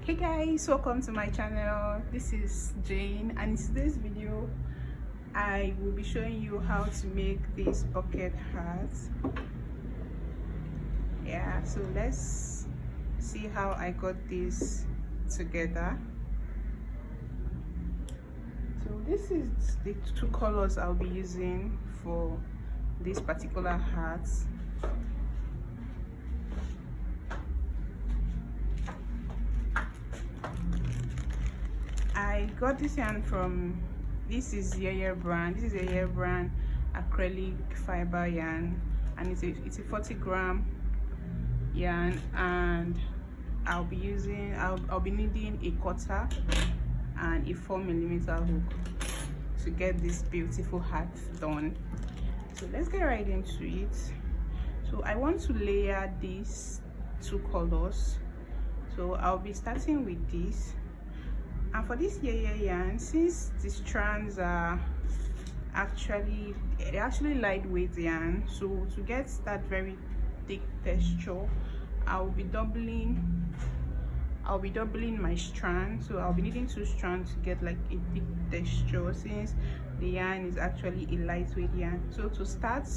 Hey guys, welcome to my channel. This is Jane, and in today's video I will be showing you how to make this bucket hat. Yeah, so let's see how I got this together. So this is the two colors I'll be using for this particular hat. I got this yarn from, this is Yeye brand. This is Yeye brand acrylic fiber yarn, and it's a 40 gram yarn, and I'll be needing a cutter and a 4mm hook to get this beautiful hat done. So let's get right into it. So I want to layer these two colors, so I'll be starting with this. And for this Yeye yarn, since the strands are actually lightweight yarn, so to get that very thick texture, I'll be doubling my strand. So I'll be needing 2 strands to get like a thick texture, since the yarn is actually a lightweight yarn. So to start,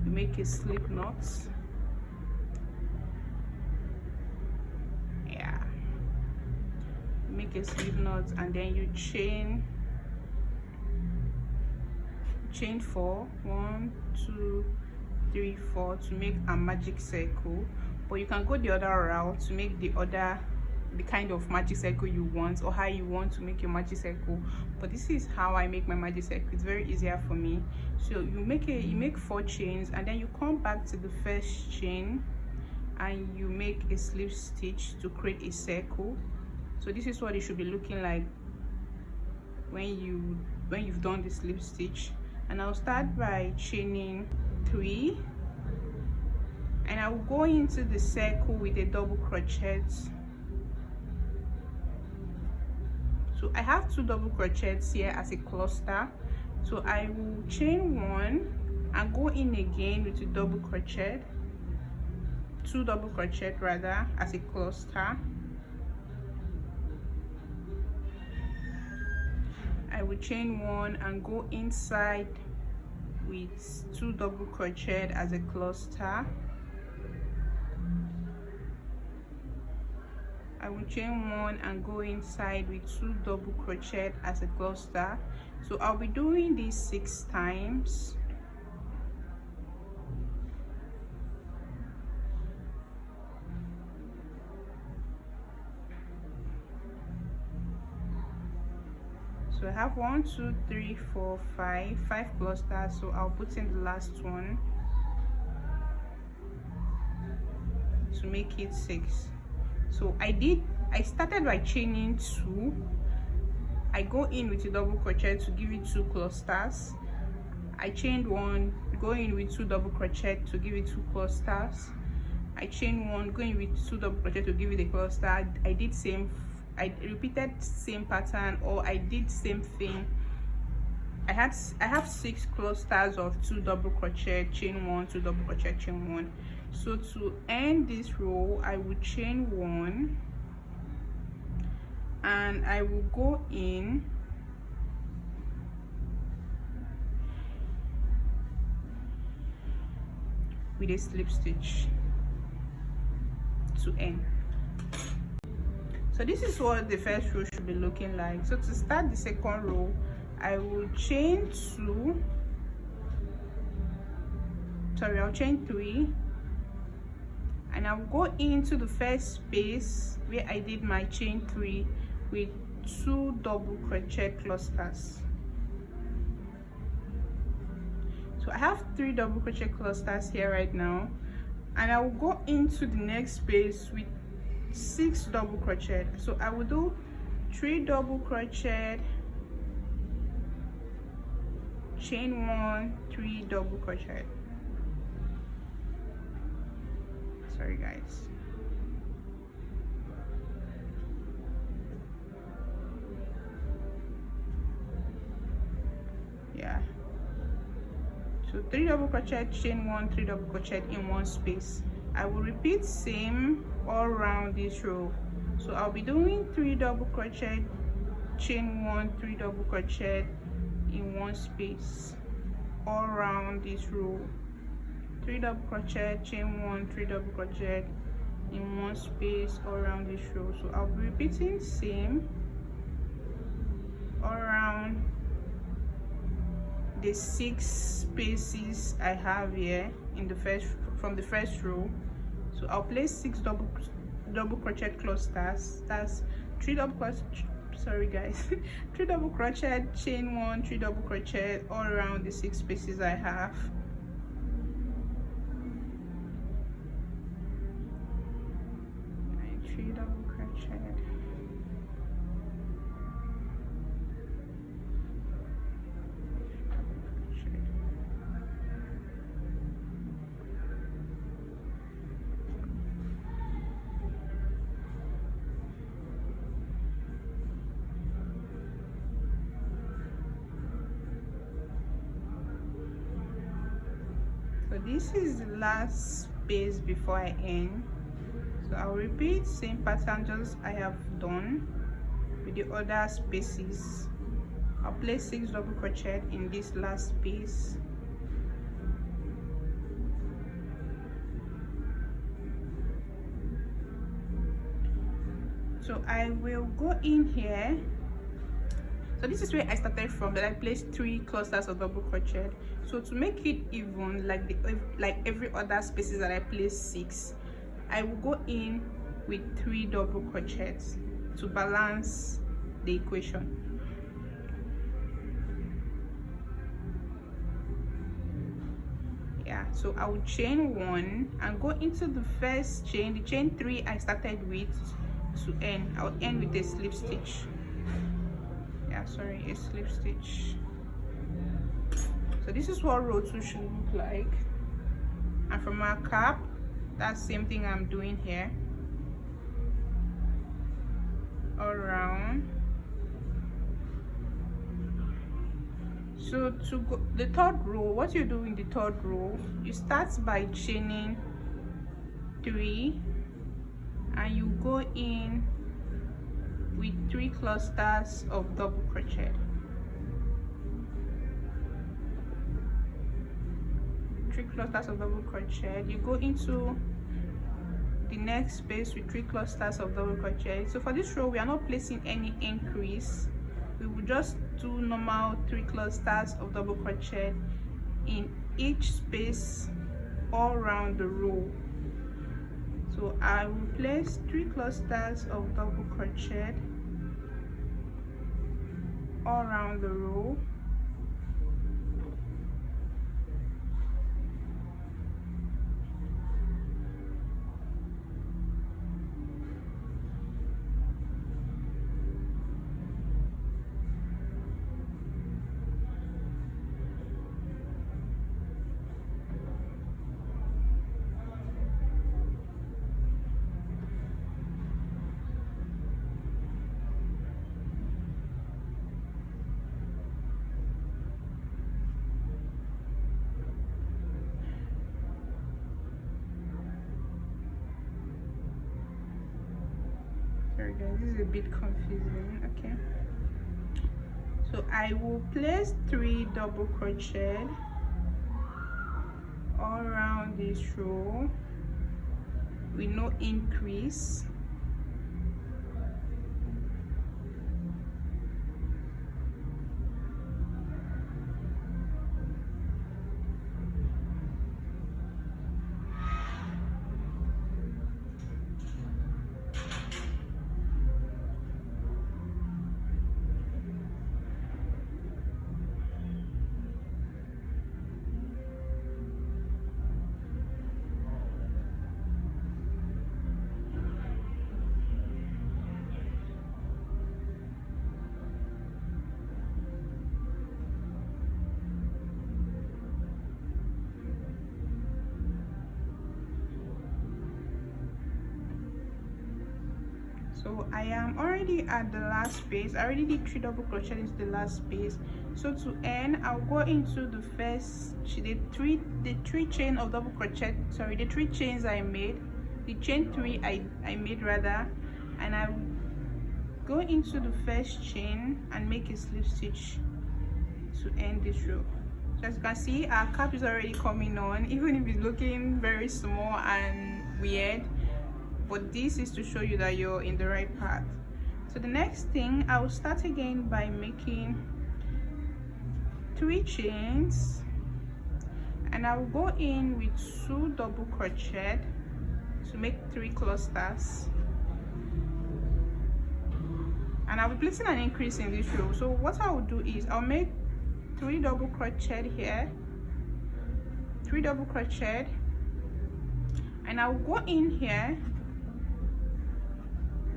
you make a slip knot. Make a slip knot, and then you chain 4, 1, 2, 3, 4 to make a magic circle. But you can go the other route to make the kind of magic circle you want, or how you want to make your magic circle. But this is how I make my magic circle. It's very easier for me. So you make 4 chains, and then you come back to the first chain and you make a slip stitch to create a circle. So this is what it should be looking like when you've done the slip stitch. And I'll start by chaining 3, and I'll go into the circle with a double crochet. So I have 2 double crochets here as a cluster, so I will chain 1 and go in again with a double crochet, 2 double crochet rather, as a cluster. I will chain 1 and go inside with 2 double crochet as a cluster. I will chain 1 and go inside with 2 double crochet as a cluster. So I'll be doing this 6 times. So I have 1, 2, 3, 4, 5 clusters, so I'll put in the last one to make it 6. So I started by chaining 2. I go in with a double crochet to give it 2 clusters. I chained 1, go in with 2 double crochet to give it 2 clusters. I chained 1, go in with 2 double crochet to give it a cluster. I repeated same pattern, or I did same thing. I have 6 clusters of 2 double crochet, chain 1, 2 double crochet, chain 1. So to end this row, I will chain 1 and I will go in with a slip stitch to end. So this is what the first row should be looking like. So to start the second row, I will chain 3, and I will go into the first space where I did my chain 3 with 2 double crochet clusters. So I have 3 double crochet clusters here right now, and I will go into the next space with 6 double crochet. So I will do 3 double crochet, chain 1, 3 double crochet. Sorry guys. Yeah, so 3 double crochet, chain 1, 3 double crochet in one space. I will repeat same all around this row. So I'll be doing 3 double crochet, chain 1, 3 double crochet in one space all around this row. 3 double crochet, chain 1, 3 double crochet in one space all around this row. So I'll be repeating same all around the 6 spaces I have here in the from the first row. So I'll place 6 double crochet clusters. That's 3 double crochet, sorry guys, 3 double crochet, chain 1, 3 double crochet all around the 6 spaces I have. And 3 double crochet. So this is the last space before I end. So I'll repeat same pattern just I have done with the other spaces. I'll place 6 double crochet in this last space. So I will go in here. So this is where I started from, that I placed 3 clusters of double crochet. So to make it even, like every other spaces that I placed 6, I will go in with 3 double crochets to balance the equation. Yeah, so I will chain 1 and go into the first chain, the chain 3 I started with, to end. I'll end with a slip stitch. Yeah, sorry, a slip stitch. So this is what row 2 should look like. And from our cap, that same thing I'm doing here all around. So to go the third row, what you do in the third row, you start by chaining 3 and you go in with 3 clusters of double crochet. 3 clusters of double crochet. You go into the next space with 3 clusters of double crochet. So for this row, we are not placing any increase. We will just do normal 3 clusters of double crochet in each space all around the row. So I will place 3 clusters of double crochet all around the row. Sorry guys, this is a bit confusing. Okay, so I will place 3 double crochet all around this row with no increase. So I am already at the last space. I already did 3 double crochet into the last space. So to end, I'll go into the first, the three chain of double crochet, sorry, the 3 chains I made, the chain 3 I made rather, and I go into the first chain and make a slip stitch to end this row. So as you can see, our cap is already coming on, even if it's looking very small and weird, but this is to show you that you're in the right path. So the next thing, I will start again by making 3 chains, and I will go in with 2 double crochet to make 3 clusters, and I'll be placing an increase in this row. So what I will do is I'll make 3 double crochet here, 3 double crochet, and I'll go in here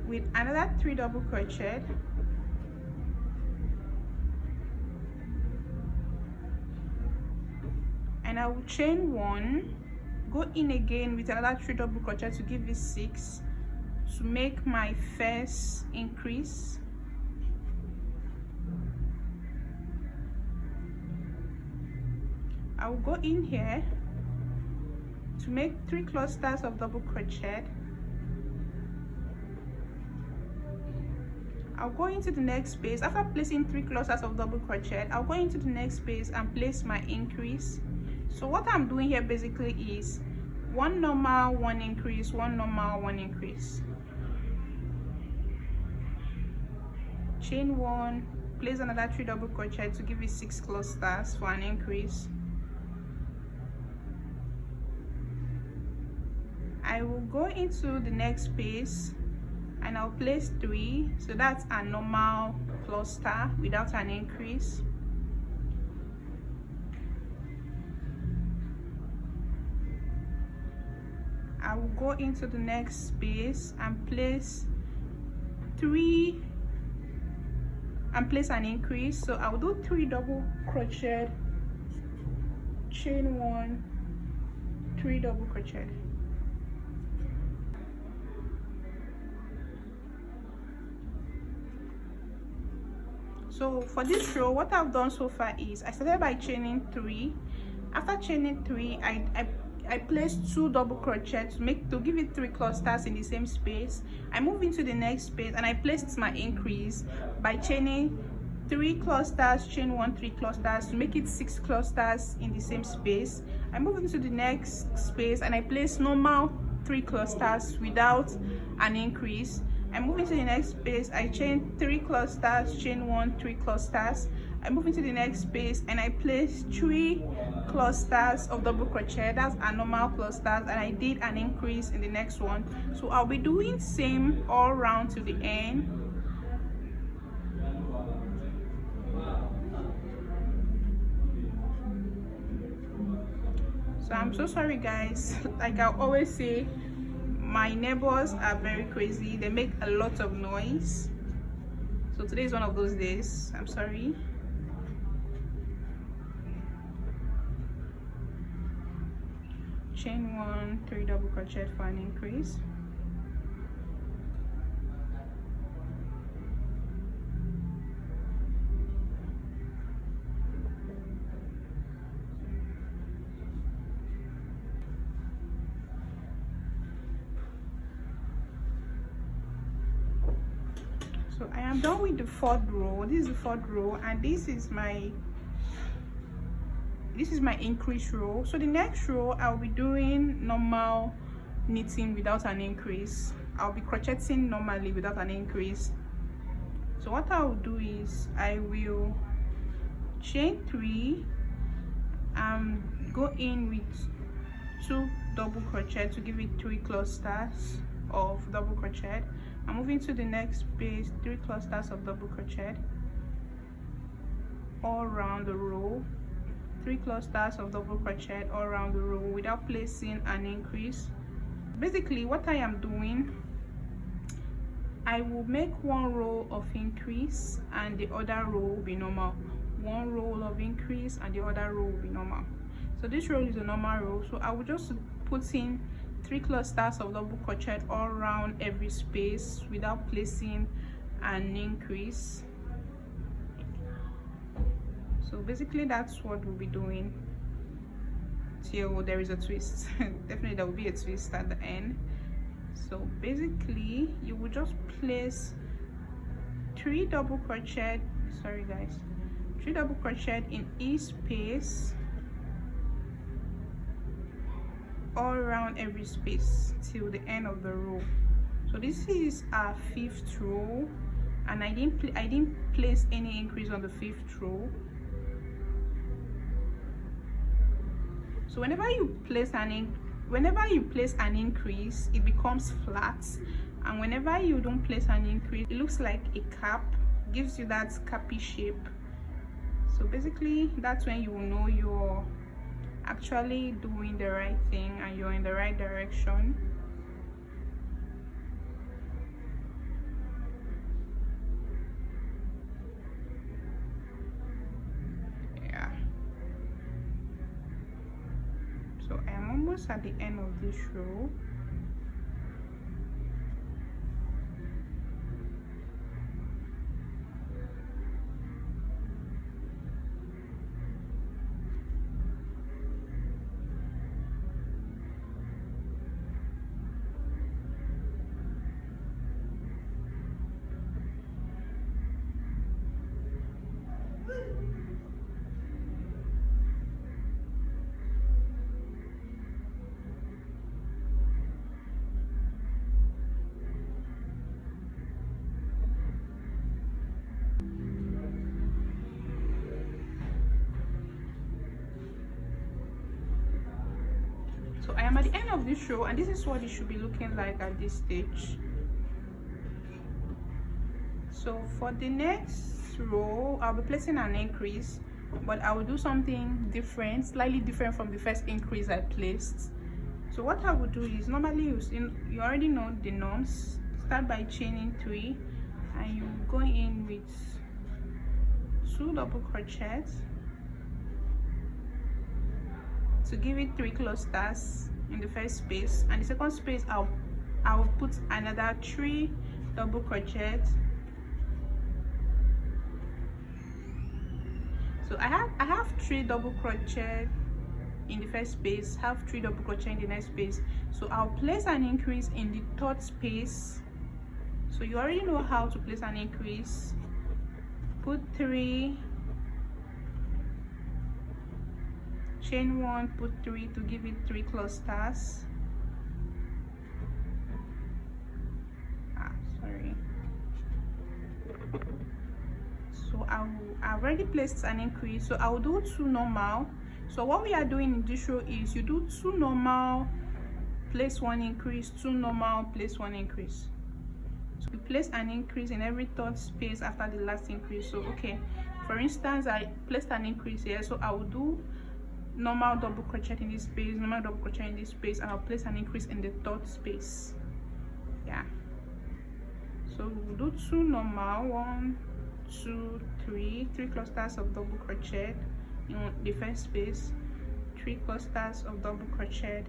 with another 3 double crochet, and I will chain 1, go in again with another 3 double crochet to give it 6 to make my first increase. I will go in here to make 3 clusters of double crochet. I'll go into the next space. After placing 3 clusters of double crochet, I'll go into the next space and place my increase. So what I'm doing here basically is 1 normal, 1 increase, 1 normal, 1 increase. Chain 1, place another 3 double crochet to give it 6 clusters for an increase. I will go into the next space and I'll place 3, so that's a normal cluster without an increase. I will go into the next space and place 3 and place an increase. So I will do 3 double crochet, chain 1, 3 double crochet. So for this row, what I've done so far is I started by chaining 3. After chaining 3, I placed 2 double crochet to give it 3 clusters in the same space. I move into the next space and I placed my increase by chaining 3 clusters, chain 1, 3 clusters to make it 6 clusters in the same space. I move into the next space and I place normal 3 clusters without an increase. I move into the next space, I chain 3 clusters, chain 1, 3 clusters. I move into the next space and I place 3 clusters of double crochet, that's a normal clusters, and I did an increase in the next one. So I'll be doing same all round to the end. So I'm so sorry guys, like I always say, my neighbors are very crazy, they make a lot of noise. So today is one of those days, I'm sorry. Chain 1, 3 double crochet for an increase. So I am done with the 4th row. This is the 4th row, and this is my increase row. So the next row I'll be doing normal knitting without an increase. I'll be crocheting normally without an increase. So what I will do is I will chain 3 and go in with 2 double crochet to give it 3 clusters of double crochet. I'm moving to the next space, 3 clusters of double crochet all around the row, 3 clusters of double crochet all around the row without placing an increase. Basically what I am doing, I will make 1 row of increase and the other row will be normal. 1 row of increase and the other row will be normal. So this row is a normal row, so I will just put in 3 clusters of double crochet all around every space without placing an increase. So basically that's what we'll be doing till there is a twist. Definitely there will be a twist at the end. So basically you will just place 3 double crochet, sorry guys, 3 double crochet in each space, all around every space till the end of the row. So this is our 5th row, and I didn't place any increase on the 5th row. So whenever you place an increase, it becomes flat, and whenever you don't place an increase, it looks like a cap, gives you that cappy shape. So basically that's when you will know you're actually doing the right thing and you're in the right direction. Yeah, so I'm almost at the end of this row. So I am at the end of this row, and this is what it should be looking like at this stage. So for the next row, I'll be placing an increase, but I will do something different, slightly different from the first increase I placed. So what I would do is, normally you already know the norms. Start by chaining 3, and you go in with 2 double crochets to give it 3 clusters in the first space, and the second space I will put another 3 double crochets. So I have 3 double crochet in the first space, have 3 double crochet in the next space. So I'll place an increase in the 3rd space. So you already know how to place an increase. Put 3, chain 1, put 3 to give it 3 clusters. Sorry. So I've already placed an increase, so I will do 2 normal. So what we are doing in this row is you do 2 normal, place 1 increase, 2 normal, place 1 increase. So you place an increase in every 3rd space after the last increase. So okay, for instance, I placed an increase here, so I will do normal double crochet in this space, normal double crochet in this space, and I'll place an increase in the 3rd space. Yeah, so we'll do 2 normal, 1, 2, 3 clusters of double crochet in the first space, 3 clusters of double crochet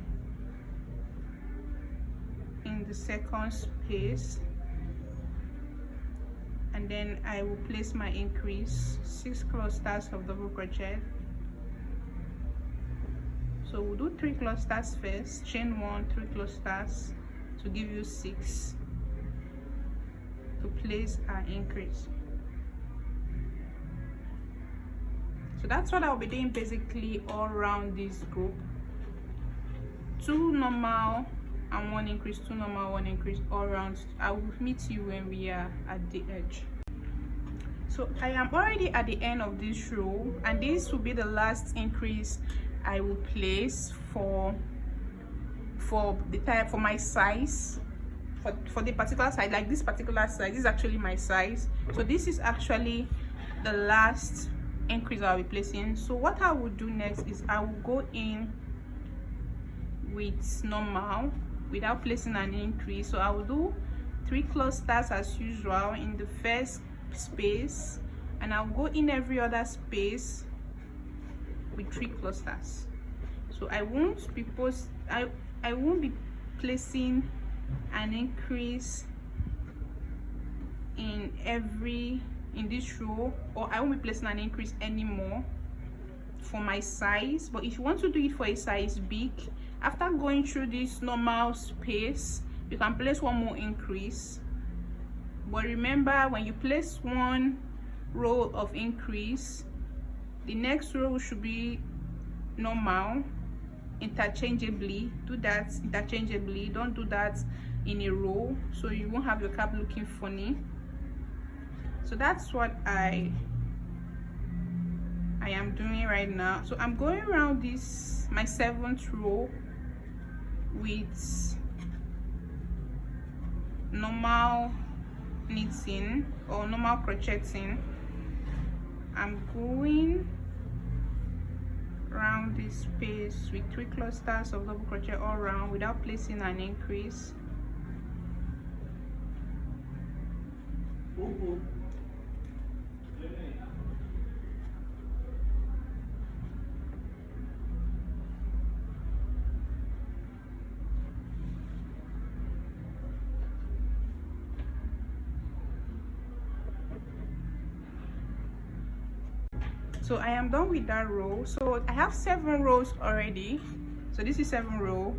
in the second space, and then I will place my increase, 6 clusters of double crochet. So we'll do 3 clusters first, chain 1, 3 clusters to give you 6 to place our increase. So that's what I'll be doing basically all around this group. 2 normal and 1 increase, 2 normal, 1 increase all around. I will meet you when we are at the edge. So I am already at the end of this row, and this will be the last increase I will place for the type, for my size, for the particular size. Like this particular size, this is actually my size, so this is actually the last increase I'll be placing. So what I will do next is I will go in with normal without placing an increase. So I will do 3 clusters as usual in the first space, and I'll go in every other space with 3 clusters. So I won't be placing an increase in this row, or I won't be placing an increase anymore for my size. But if you want to do it for a size big, after going through this normal space you can place one more increase. But remember, when you place one row of increase, the next row should be normal interchangeably. Do that interchangeably, don't do that in a row, so you won't have your cap looking funny. So that's what I am doing right now. So I'm going around this, my 7th row, with normal knitting or normal crocheting. I'm going around this space with 3 clusters of double crochet all around without placing an increase. So I am done with that row. So I have 7 rows already. So this is 7 row,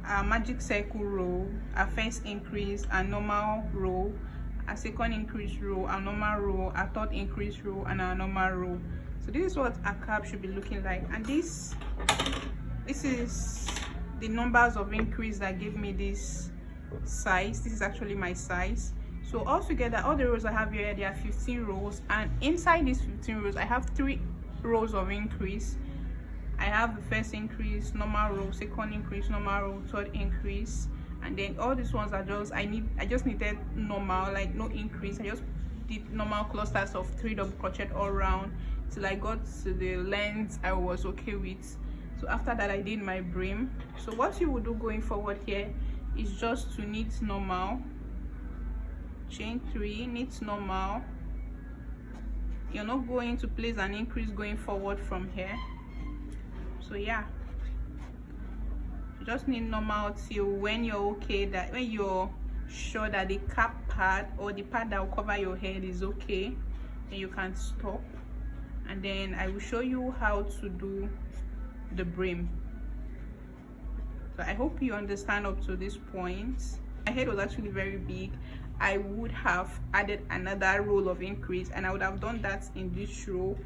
a magic circle row, a first increase, a normal row, a second increase row, a normal row, a third increase row, and a normal row. So this is what a cap should be looking like. And this is the numbers of increase that give me this size. This is actually my size. So altogether, all the rows I have here, there are 15 rows, and inside these 15 rows I have 3 rows of increase. I have the first increase, normal row, second increase, normal row, third increase, and then all these ones are just I just needed normal, like no increase. I just did normal clusters of 3 double crochet all around till I got to the length I was okay with. So after that, I did my brim. So what you will do going forward here is just to knit normal, chain 3, knit normal. You're not going to place an increase going forward from here. So yeah, you just knit normal till when you're okay, that when you're sure that the cap part or the part that will cover your head is okay, then you can stop. And then I will show you how to do the brim. So I hope you understand up to this point. My head was actually very big. I would have added another row of increase, and I would have done that in this row.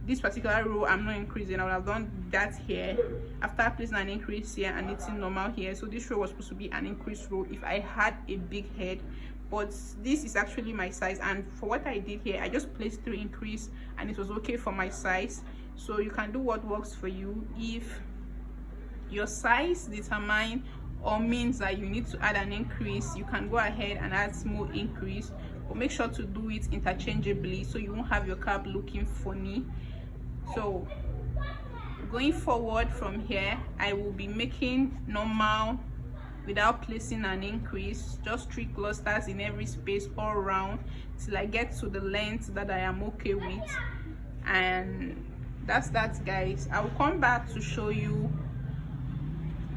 This particular row I'm not increasing. I would have done that here after placing an increase here and knitting normal here. So this row was supposed to be an increase row if I had a big head, but this is actually my size, and for what I did here, I just placed 3 increase and it was okay for my size. So you can do what works for you. If your size determine or means that you need to add an increase, you can go ahead and add more increase, but make sure to do it interchangeably so you won't have your cap looking funny. So going forward from here, I will be making normal without placing an increase, just 3 clusters in every space all around till I get to the length that I am okay with. And that's that, guys. I will come back to show you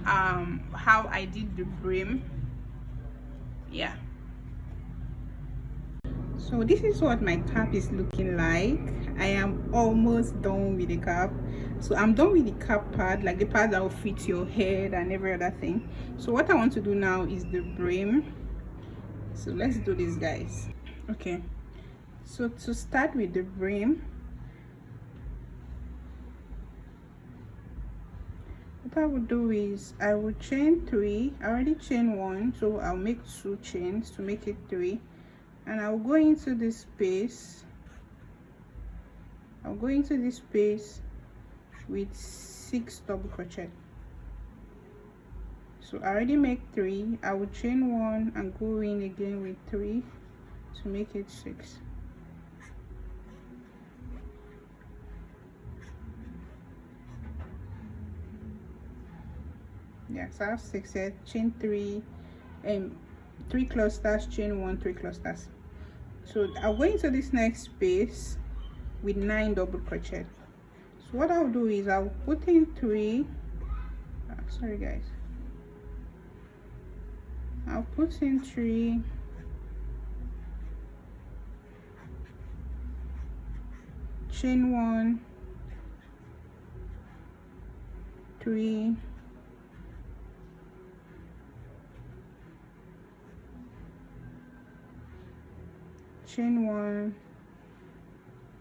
how I did the brim. Yeah, so this is what my cap is looking like. I am almost done with the cap. So I'm done with the cap part, like the part that will fit your head and every other thing. So what I want to do now is the brim. So let's do this, guys. Okay, so to start with the brim, what I would do is I will chain 3. I already chain 1, so I'll make 2 chains to make it 3, and I'll go into this space. I'll go into this space with 6 double crochet. So I already make 3. I will chain 1 and go in again with 3 to make it 6. Yeah, so I have 6 here. Chain 3 and 3 clusters, chain 1, 3 clusters. So I'll go into this next space with 9 double crochet. So what I'll do is I'll put in 3. Sorry guys, I'll put in 3, chain 1, 3, chain 1,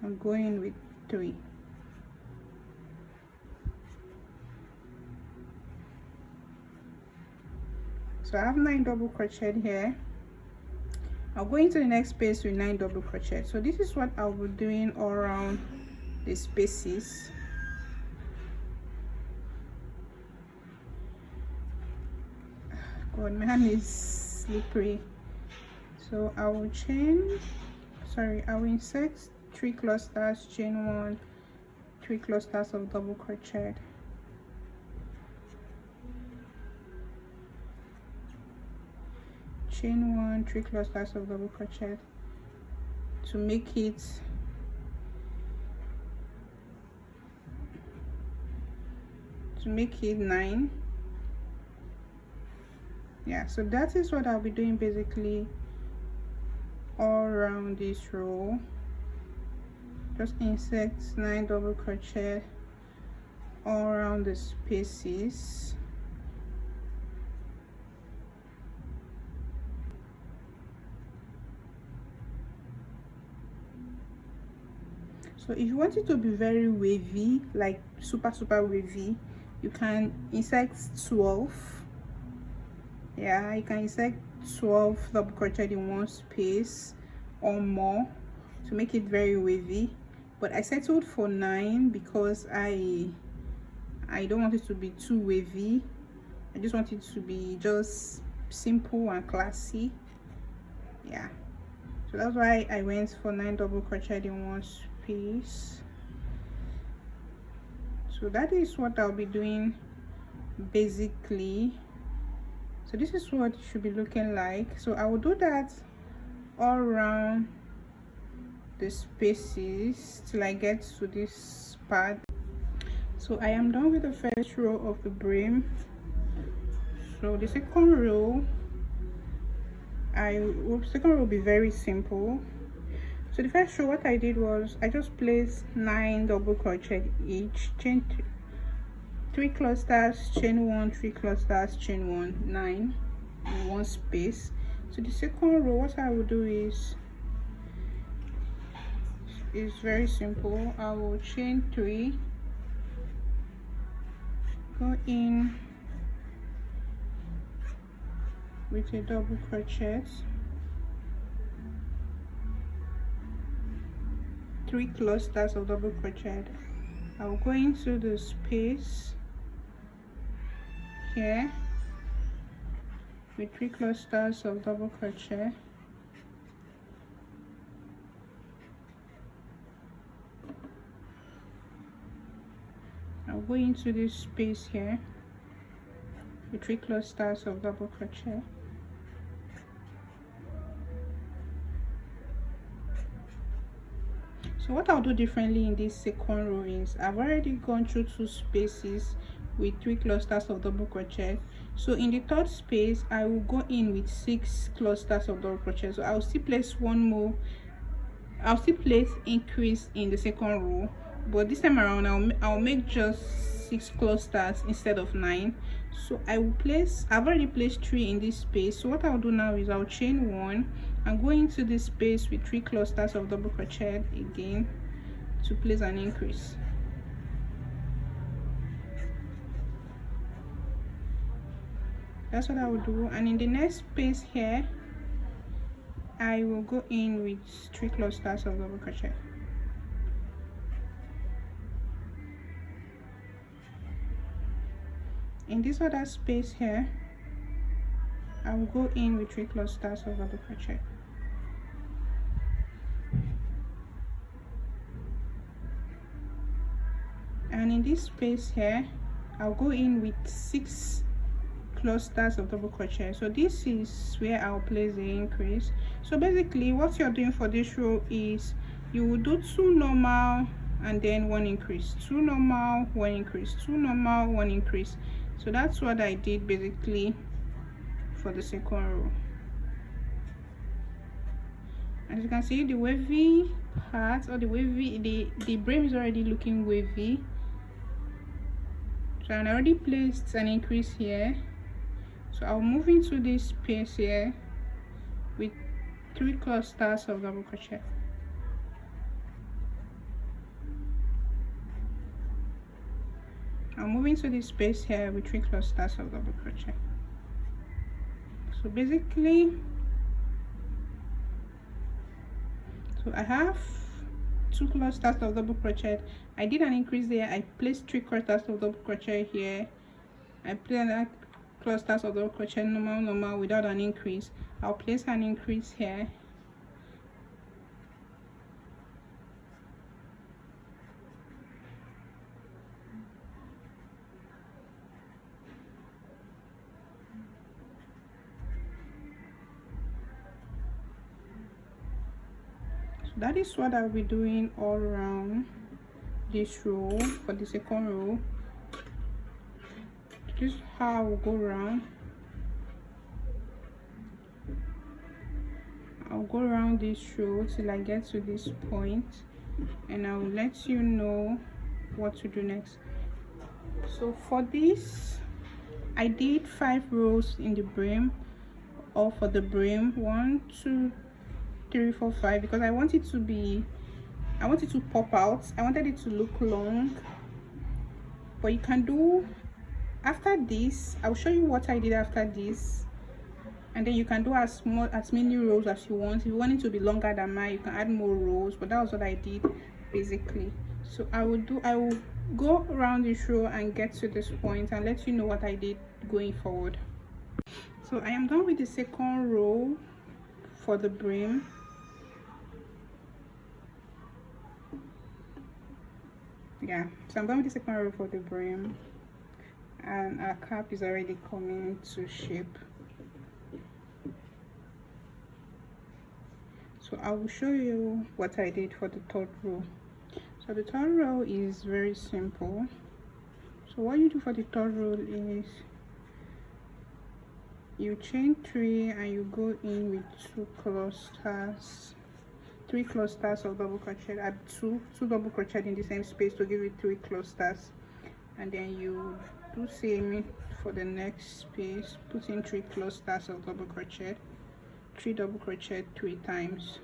I'm going with 3. So I have 9 double crochet here. I'll go into the next space with 9 double crochet. So this is what I'll be doing all around the spaces. God, my hand is slippery. So I will I will insert 3 clusters, chain 1, 3 clusters of double crochet. Chain 1, 3 clusters of double crochet to make it to make it 9. Yeah, so that is what I'll be doing basically all around this row. Just insert 9 double crochet all around the spaces. So if you want it to be very wavy, like super wavy, you can insert 12. Yeah, you can insert 12 double crochet in one space or more to make it very wavy, but I settled for 9 because I don't want it to be too wavy. I just want it to be just simple and classy. Yeah, so that's why I went for 9 double crochet in one space. So that is what I'll be doing basically. So this is what it should be looking like. So I will do that all around the spaces till I get to this part. So I am done with the first row of the brim. So the second row will be very simple. So the first row, what I did was I just placed 9 double crochet each, chain 3 clusters, chain 1, 3 clusters, chain 1, 9 in one space. So the second row, what I will do is very simple. I will chain 3, go in with a double crochet, 3 clusters of double crochet. I will go into the space here with 3 clusters of double crochet. I'll go into this space here with 3 clusters of double crochet. So what I'll do differently in this second row is I've already gone through 2 spaces with 3 clusters of double crochet. So in the third space I will go in with 6 clusters of double crochet. So I'll still place one more, I'll still place increase in the second row, but this time around I'll make just 6 clusters instead of 9. So I've already placed 3 in this space. So what I'll do now is I'll chain 1 and go into this space with 3 clusters of double crochet again to place an increase. That's what I will do. And in the next space here I will go in with 3 clusters of double crochet. In this other space here I will go in with 3 clusters of double crochet. And in this space here I'll go in with 6 clusters of double crochet. So this is where I'll place the increase. So basically what you're doing for this row is you will do 2 normal and then 1 increase, 2 normal, 1 increase, 2 normal, 1 increase. So that's what I did basically for the second row. As you can see, the wavy part or the brim is already looking wavy. So I already placed an increase here. So I'll move into this space here with 3 clusters of double crochet. I'm moving to this space here with 3 clusters of double crochet. So basically, so I have 2 clusters of double crochet. I did an increase there. I placed 3 clusters of double crochet here. I placed another clusters of double crochet, normal without an increase. I'll place an increase here. That is what I'll be doing all around this row. For the second row, this is how I will go around. I'll go around this row till I get to this point, and I will let you know what to do next. So for this, I did 5 rows in the brim, or for the brim 1, 2, 3, 4, 5, because I want it to pop out. I wanted it to look long. But you can do after this. I'll show you what I did after this, and then you can do as many rows as you want. If you want it to be longer than mine, you can add more rows, but that was what I did basically. So I will go around this row and get to this point and let you know what I did going forward. So I am done with the second row for the brim. Yeah, so I'm done with the second row for the brim, and our cap is already coming to shape. So I will show you what I did for the third row. So the third row is very simple. So what you do for the third row is you chain 3 and you go in with 2 clusters, 3 clusters of double crochet. Add two double crochet in the same space to give you 3 clusters, and then you do same for the next space. Put in 3 clusters of double crochet, 3 double crochet 3 times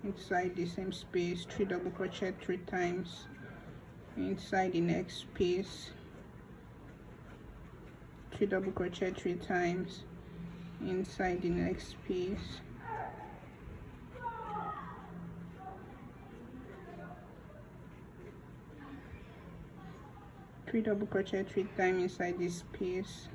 inside the same space, 3 double crochet 3 times inside the next space, 3 double crochet 3 times inside the next space, 3 double crochet 3 times inside this space,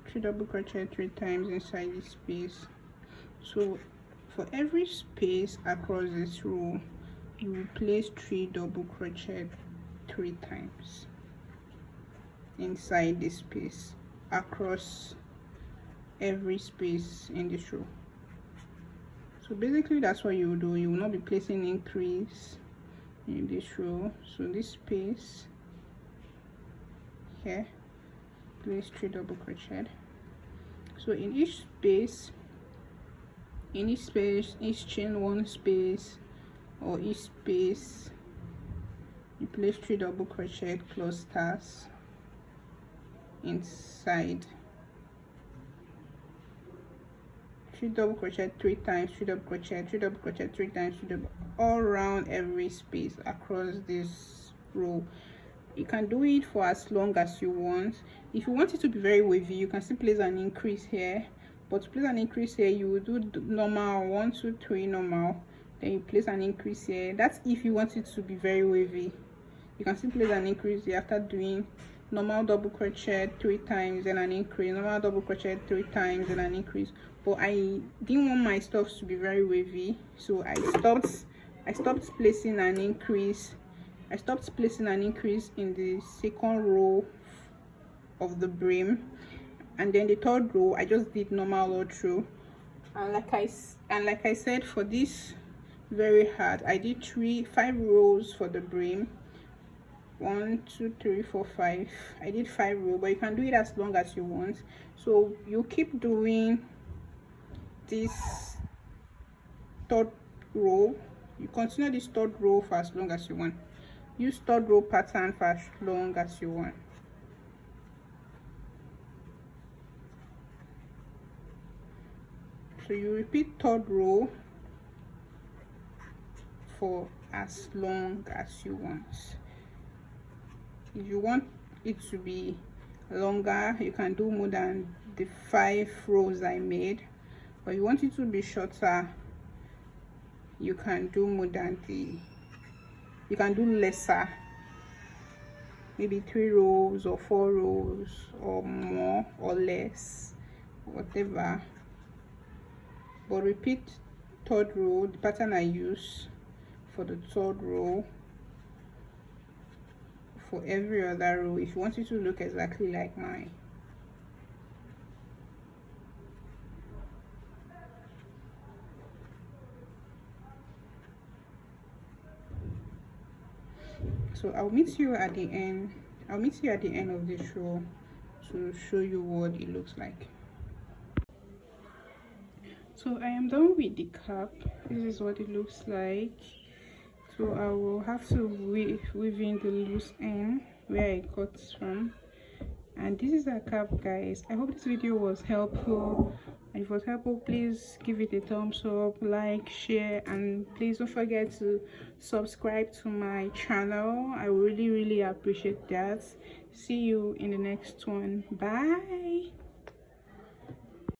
3 double crochet 3 times inside this space. So for every space across this row, you will place 3 double crochet 3 times inside this space across every space in this row. So basically that's what you will do. You will not be placing increase in this row. So this space here, place 3 double crochet. So in each space, each chain 1 space, or each space, you place 3 double crochet clusters inside. 3 double crochet 3 times, 3 double crochet, 3 double crochet 3 times, 3 double, all around every space across this row. You can do it for as long as you want. If you want it to be very wavy, you can still place an increase here, but to place an increase here, you will do normal 1, 2, 3 normal, then you place an increase here. That's if you want it to be very wavy. You can still place an increase here after doing normal double crochet 3 times and an increase, normal double crochet 3 times and an increase. But I didn't want my stuff to be very wavy, so I stopped placing an increase. I stopped placing an increase in the second row of the brim, and then the third row I just did normal all through. And like I said, for this very hard, I did 5 rows for the brim. 1, 2, 3, 4, 5. I did 5 rows, but you can do it as long as you want. So you keep doing this third row. You continue this third row for as long as you want. use third row pattern for as long as you want. So you repeat third row for as long as you want. If you want it to be longer, you can do more than the 5 rows I made, but you want it to be shorter, you can do more than you can do lesser, maybe 3 rows or 4 rows or more or less, whatever. But repeat third row, the pattern I use for the third row, for every other row, if you want it to look exactly like mine. So I'll meet you at the end. I'll meet you at the end of this row to show you what it looks like. So I am done with the cap. This is what it looks like. So I will have to weave in the loose end where I cut from. And this is our cap, guys. I hope this video was helpful. And if it was helpful, please give it a thumbs up, like, share, and please don't forget to subscribe to my channel. I really appreciate that. See you in the next one. Bye.